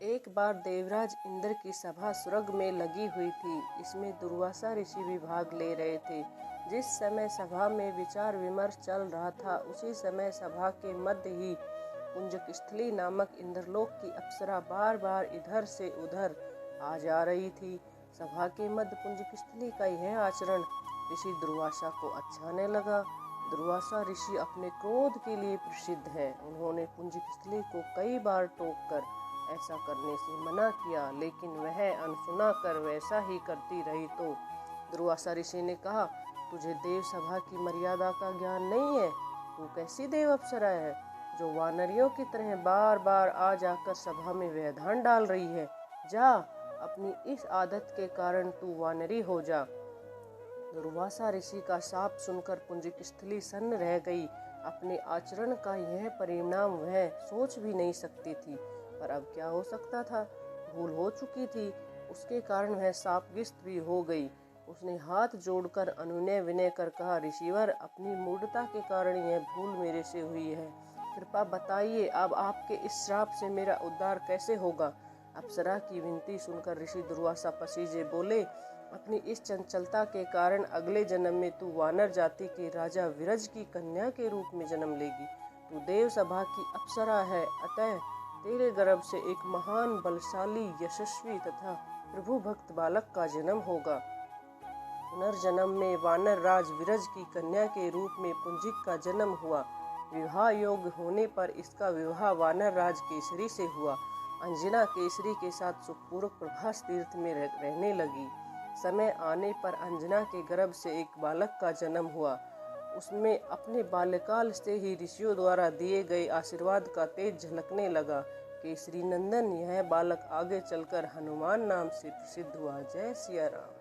एक बार देवराज इंद्र की सभा स्वर्ग में लगी हुई थी। इसमें दुर्वासा ऋषि भी भाग ले रहे थे। जिस समय सभा में विचार विमर्श चल रहा था, उसी समय सभा के मध्य ही पुंजकस्थली नामक इंद्रलोक की अप्सरा बार बार इधर से उधर आ जा रही थी। सभा के मध्य पुंजकस्थली का यह आचरण ऋषि दुर्वासा को अच्छा न लगा। दुर्वासा ऋषि अपने क्रोध के लिए प्रसिद्ध हैं। उन्होंने पुंजकस्थली को कई बार टोक कर ऐसा करने से मना किया, लेकिन वह अनसुना कर वैसा ही करती रही। तो दुर्वासा ऋषि ने कहा, तुझे देव सभा की मर्यादा का ज्ञान नहीं है। तू कैसी देव अप्सरा है जो वानरियों की तरह बार बार आ जाकर सभा में व्यवधान डाल रही है। जा, अपनी इस आदत के कारण तू वानरी हो जा। दुर्वासा ऋषि का शाप सुनकर पुंजकस्थली सन्न रह गई। अपने आचरण का यह परिणाम वह सोच भी नहीं सकती थी, पर अब क्या हो सकता था। भूल हो चुकी थी, उसके कारण वह शापग्रस्त भी हो गई। उसने हाथ जोड़कर अनुनय विनय कर कहा, ऋषिवर, अपनी मूढ़ता के कारण यह भूल मेरे से हुई है। कृपा बताइए, अब आपके इस श्राप से मेरा उद्धार कैसे होगा। अप्सरा की विनती सुनकर ऋषि दुर्वासा पसीजे बोले, अपनी इस चंचलता के कारण अगले जन्म में तू वानर जाति के राजा विरज की कन्या के रूप में जन्म लेगी। तू देव सभा की अप्सरा है, अतः तेरे गर्भ से एक महान, बलशाली, यशस्वी तथा प्रभु भक्त बालक का जन्म होगा। पुनर्जन्म में वानर राज विरज की कन्या के रूप में पुंजिक का जन्म हुआ। विवाह योग्य होने पर इसका विवाह वानर राज केसरी से हुआ। अंजना केसरी के साथ सुखपूर्वक प्रभास तीर्थ में रहने लगी। समय आने पर अंजना के गर्भ से एक बालक का जन्म हुआ। उसमें अपने बाल्यकाल से ही ऋषियों द्वारा दिए गए आशीर्वाद का तेज झलकने लगा। केसरी नंदन यह बालक आगे चलकर हनुमान नाम से प्रसिद्ध हुआ। जय सिया राम।